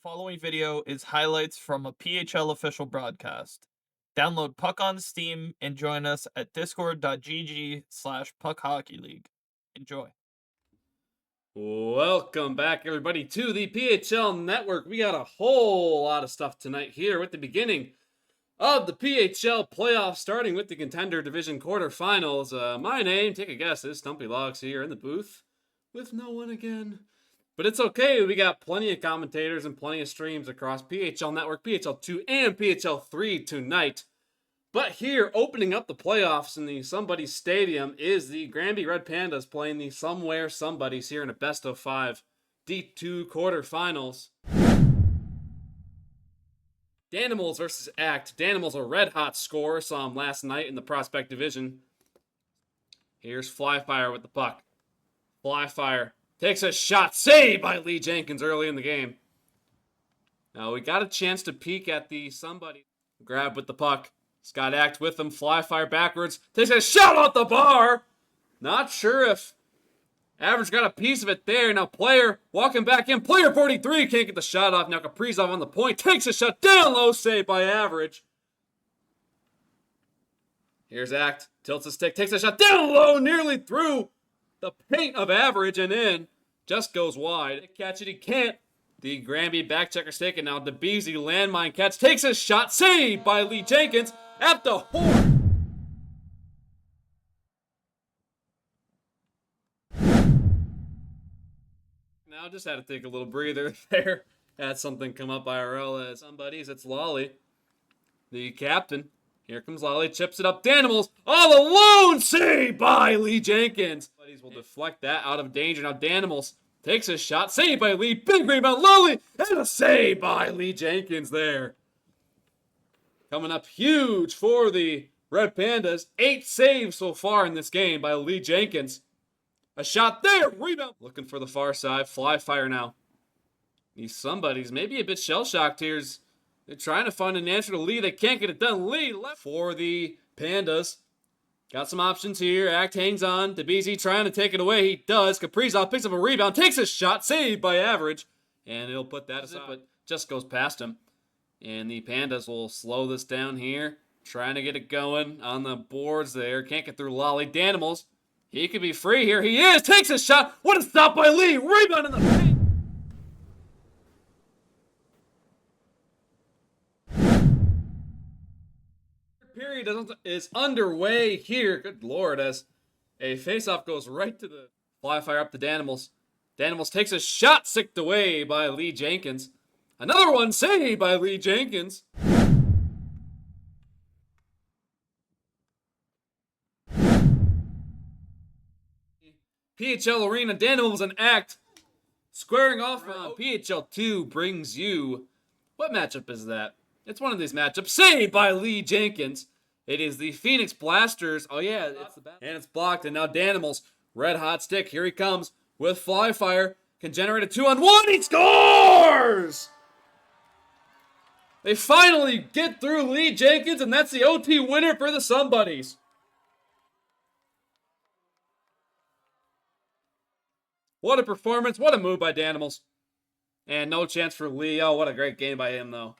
following video is highlights from a PHL official broadcast. Download Puck on Steam and join us at discord.gg/puckhockeyleague. Enjoy. Welcome back, everybody, to the PHL Network. We got a whole lot of stuff tonight here with the beginning of the PHL playoffs, starting with the Contender Division quarterfinals. My name, take a guess, is Stumpy Logs here in the booth with no one again. But it's okay, we got plenty of commentators and plenty of streams across PHL Network, PHL 2, and PHL 3 tonight. But here, opening up the playoffs in the Somebody Stadium, is the Granby Red Pandas playing the Somewhere Somebodies here in a best-of-5 D2 quarterfinals. Danimals versus Act. Danimals a red-hot scorer, saw him last night in the Prospect Division. Here's Flyfire with the puck. Flyfire takes a shot, saved by Lee Jenkins early in the game. Now we got a chance to peek at the Somebody. Grab with the puck. Scott Act with him, Flyfire backwards, takes a shot off the bar. Not sure if Average got a piece of it there. Now player walking back in, player 43 can't get the shot off. Now Kaprizov on the point, takes a shot down low, saved by Average. Here's Act, tilts the stick, takes a shot down low, nearly through the paint of Average and in. Just goes wide. Catch it, he can't. The Granby back checker stick, and now DeBeasy landmine catch, takes a shot, saved by Lee Jenkins at the horn. Now just had to take a little breather there. Had something come up IRL as somebody's. It's Lolly, the captain. Here comes Lolly, chips it up. Danimals all alone, saved by Lee Jenkins. Buddies will deflect that out of danger. Now Danimals takes a shot, saved by Lee. Big rebound, Lolly, and a save by Lee Jenkins there. Coming up huge for the Red Pandas. 8 saves so far in this game by Lee Jenkins. A shot there, rebound. Looking for the far side, Flyfire now. These Somebodies maybe a bit shell-shocked here. They're trying to find an answer to Lee. They can't get it done. Lee left for the Pandas. Got some options here. Act hangs on. DeBeasy trying to take it away. He does. Kaprizov picks up a rebound. Takes a shot. Saved by Average. And he'll put that aside, but just goes past him. And the Pandas will slow this down here. Trying to get it going on the boards there. Can't get through Lolly. Danimals. He could be free here. He is. Takes a shot. What a stop by Lee. Rebound in the paint. Period is underway here. Good lord, as a faceoff goes right to the Flyfire up to Danimals. Danimals takes a shot, sicked away by Lee Jenkins. Another one saved by Lee Jenkins. PHL Arena, Danimals and Act squaring off on PHL 2 brings you... What matchup is that? It's one of these matchups. Saved by Lee Jenkins. It is the Phoenix Blasters. Oh yeah, it's the best. And it's blocked. And now Danimals, red hot stick. Here he comes with Flyfire. Can generate a 2-on-1. He scores! They finally get through Lee Jenkins, and that's the OT winner for the Somebodies. What a performance. What a move by Danimals. And no chance for Lee. Oh, what a great game by him, though.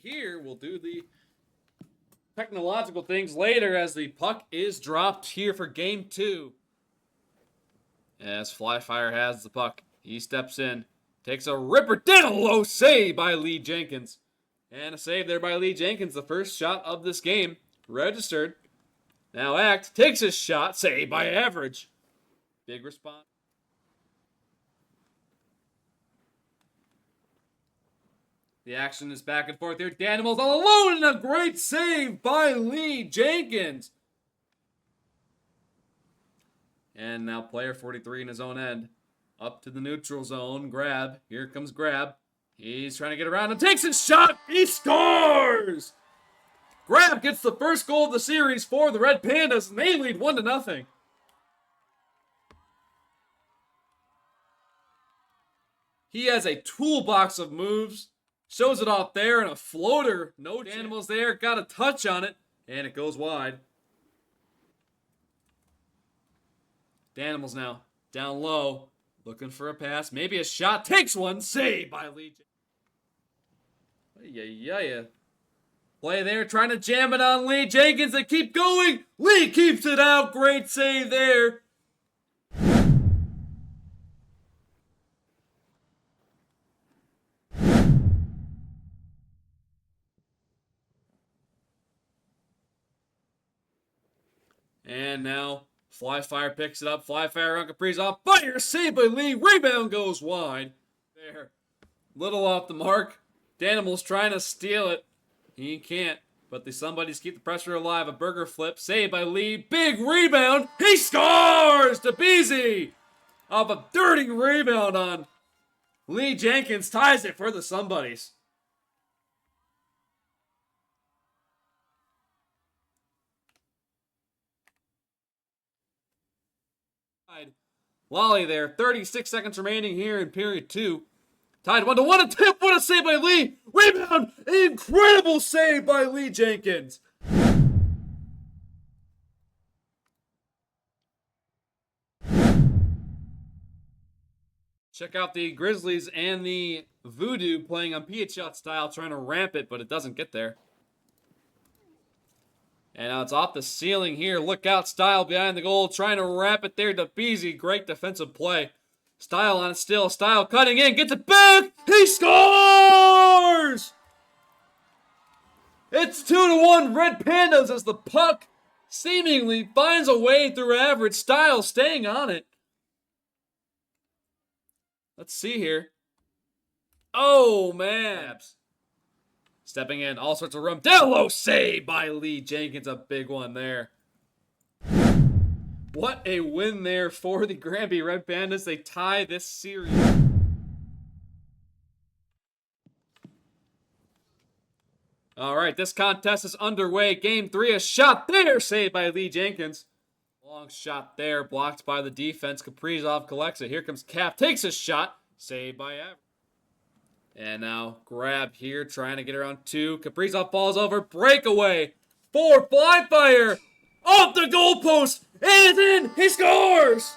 Here we'll do the technological things later as the puck is dropped here for game 2. As Flyfire has the puck, he steps in, takes a ripper down low, save by Lee Jenkins. And a save there by Lee Jenkins, the first shot of this game, registered. Now Act takes his shot, saved by Average. Big response. The action is back and forth here. Danimals all alone and a great save by Lee Jenkins. And now player 43 in his own end. Up to the neutral zone. Grab. Here comes Grab. He's trying to get around and takes his shot. He scores! Grab gets the first goal of the series for the Red Pandas, and they lead 1-0. He has a toolbox of moves. Shows it off there, and a floater. No Danimals there. Got a touch on it, and it goes wide. Danimals now down low. Looking for a pass. Maybe a shot. Takes one. Save by Lee. Yeah. Play there. Trying to jam it on Lee Jenkins. They keep going. Lee keeps it out. Great save there. And now Flyfire picks it up. Flyfire on Kaprizov. Fire save by Lee. Rebound goes wide. There. Little off the mark. Danimal's trying to steal it. He can't. But the somebody's keep the pressure alive. A burger flip. Saved by Lee. Big rebound. He scores to Beasy. Off a dirty rebound on Lee Jenkins. Ties it for the somebodies. Lolly there. 36 seconds remaining here in period 2. Tied 1-1. A tip. What a save by Lee. Rebound. Incredible save by Lee Jenkins. Check out the Grizzlies and the Voodoo playing on PHL style, trying to ramp it, but it doesn't get there. And now it's off the ceiling here. Look out, Style behind the goal, trying to wrap it there to Beasy. Great defensive play. Style on it still. Style cutting in, gets it back. He scores! It's 2-1 Red Pandas as the puck seemingly finds a way through average. Style staying on it. Let's see here. Oh, man. Stepping in, all sorts of room. Down low, save by Lee Jenkins. A big one there. What a win there for the Granby Red Pandas. They tie this series. All right, this contest is underway. Game 3, a shot there, saved by Lee Jenkins. Long shot there, blocked by the defense. Kaprizov collects it. Here comes Cap, takes a shot, saved by Average. And now grab here, trying to get around 2. Kaprizov falls over, breakaway. 4, Flyfire, off the goalpost, and it's in. He scores.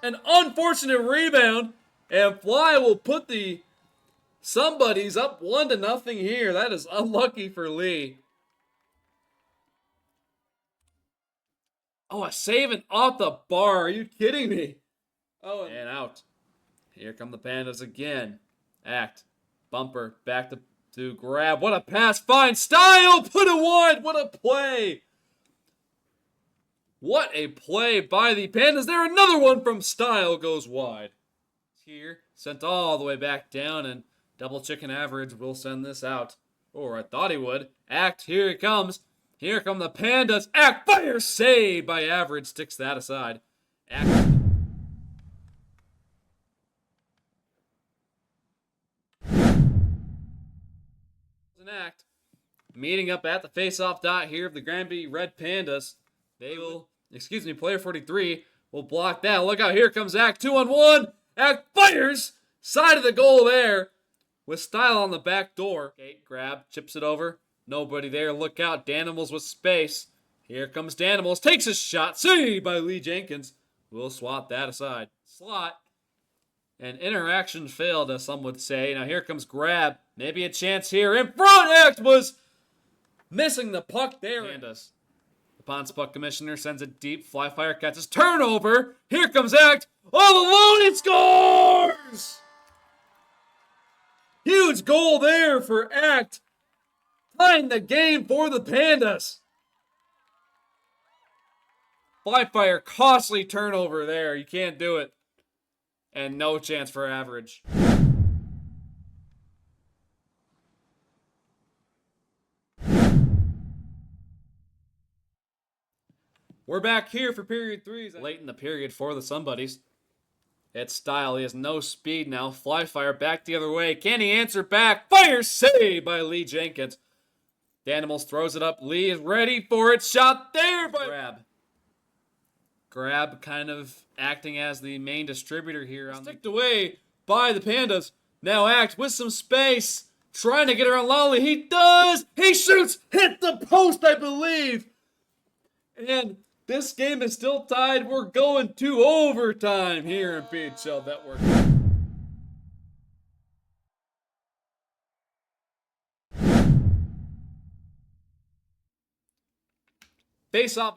An unfortunate rebound, and Fly will put the somebody's up 1-0 here. That is unlucky for Lee. Oh, a saving off the bar. Are you kidding me? Oh, and out. Here come the Pandas again. Act. Bumper. Back to grab. What a pass. Fine. Style. Put it wide. What a play. What a play by the Pandas. There, another one from Style goes wide. Here. Sent all the way back down, and double chicken Average will send this out. Or I thought he would. Act. Here it comes. Here come the Pandas. Act. Fire. Save by Average. Sticks that aside. Act. Act. Meeting up at the face-off dot here of the Granby Red Pandas. They will, player 43 will block that. Look out, here comes Act. 2-on-1. Act fires. Side of the goal there. With Style on the back door. Kate grab, chips it over. Nobody there. Look out, Danimals with space. Here comes Danimals. Takes a shot. Saved by Lee Jenkins. We'll swat that aside. Slot. And interaction failed, as some would say. Now here comes grab. Maybe a chance here. In front, Act was missing the puck there. Pandas. The Ponce Puck Commissioner sends it deep. Flyfire catches. Turnover. Here comes Act. All alone, it scores! Huge goal there for Act. Tying the game for the Pandas. Flyfire, costly turnover there. You can't do it. And no chance for Average. We're back here for period 3. Late in the period for the somebodies. It's Style. He has no speed now. Flyfire back the other way. Can he answer back? Fire save by Lee Jenkins. Danimals throws it up. Lee is ready for it. Shot there by Grab. Grab kind of acting as the main distributor here. Sticked away by the Pandas. Now Act with some space. Trying to get around Lolly. He does. He shoots. Hit the post, I believe. And This game is still tied. We're going to overtime here in PHL Network. Face off.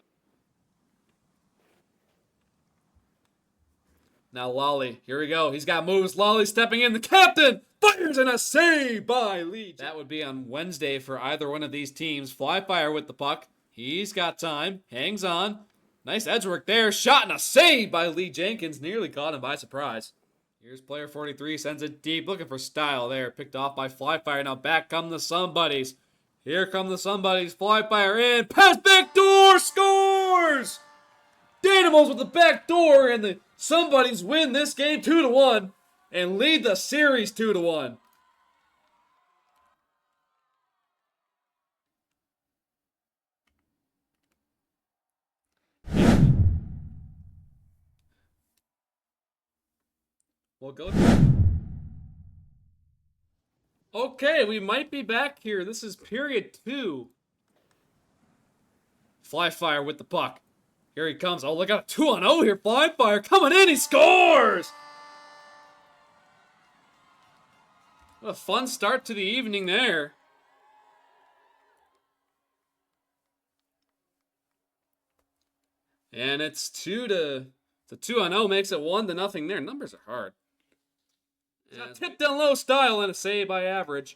Now Lolly, here we go. He's got moves. Lolly stepping in. The captain fires and a save by Lee. That would be on Wednesday for either one of these teams. Fly fire with the puck. He's got time. Hangs on. Nice edge work there. Shot and a save by Lee Jenkins. Nearly caught him by surprise. Here's player 43. Sends it deep. Looking for style there. Picked off by Fly Fire. Now back come the Sunbuddies. Here come the Sunbuddies. Fly Fire in. Pass back door. Scores! Danimals with the back door, and the Sunbuddies win this game 2-1 and lead the series 2-1. We'll go. Okay, we might be back here. This is period 2. Fly Fire with the puck. Here he comes. Oh, look at a 2-0 here. Fly Fire coming in. He scores! What a fun start to the evening there. And it's 2-0 makes it 1-0 there. Numbers are hard. Yeah, tip down low style and a save by Average.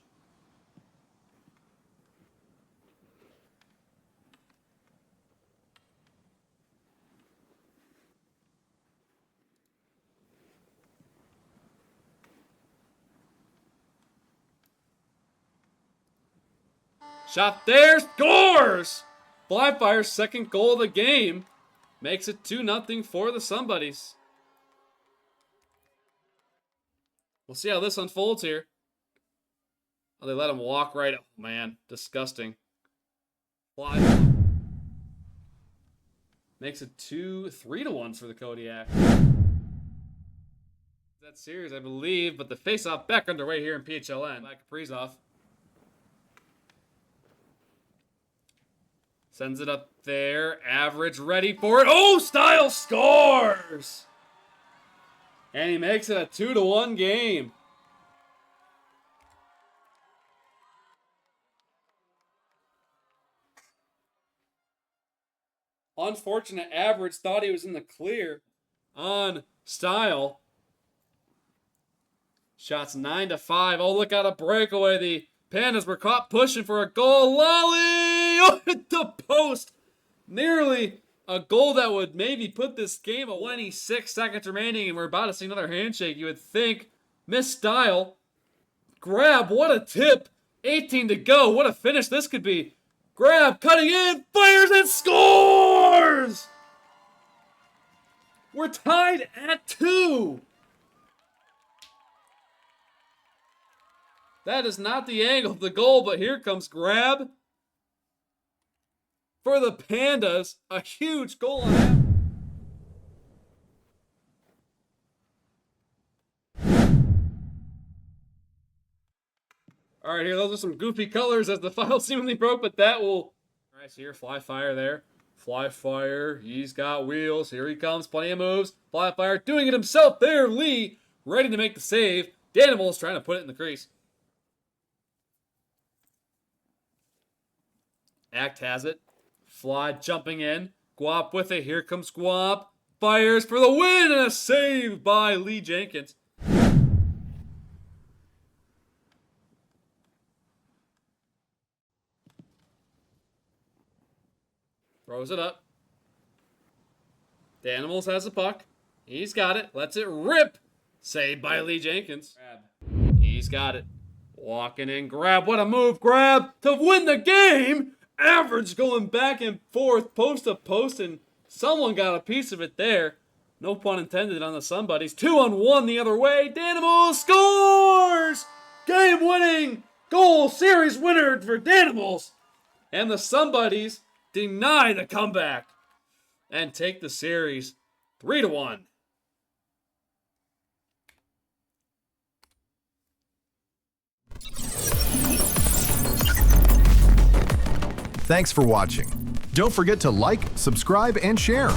Shot there, scores! Flyfire's second goal of the game makes it 2-0 for the Sunbuddies. We'll see how this unfolds here. Oh, they let him walk right. Oh, man, disgusting. Fly. Makes it 3-1 for the Kodiak. That series, I believe, but the face-off back underway here in PHLN. By Kaprizov. Sends it up there. Average ready for it. Oh, Style scores! And he makes it a 2-1 game. Unfortunate Average thought he was in the clear on Style. Shots 9-5. Oh, look at a breakaway. The Pandas were caught pushing for a goal. Lolly! Oh, at the post. Nearly a goal that would maybe put this game at 26 seconds remaining, and we're about to see another handshake. You would think. Miss Style. Grab. What a tip. 18 to go. What a finish this could be. Grab. Cutting in. Fires and scores! We're tied at 2. That is not the angle of the goal, but here comes Grab. For the Pandas, a huge goal on that. All right, here, those are some goofy colors as the file seemingly broke, but that will... All right, so here, Fly Fire there. Fly Fire, he's got wheels. Here he comes, plenty of moves. Fly Fire doing it himself there. Lee, ready to make the save. Danimal's trying to put it in the crease. Act has it. Fly jumping in. Guap with it. Here comes Guap. Fires for the win and a save by Lee Jenkins. Throws it up. Danimals has the puck. He's got it. Lets it rip. Saved by Lee Jenkins. Grab. He's got it. Walking in. Grab. What a move. Grab to win the game. Average going back and forth, post to post, and someone got a piece of it there. No pun intended on the Sunbuddies. 2-on-1 the other way. Danimals scores! Game-winning goal, series winner for Danimals. And the Sunbuddies deny the comeback and take the series 3-1. Thanks for watching. Don't forget to like, subscribe, and share.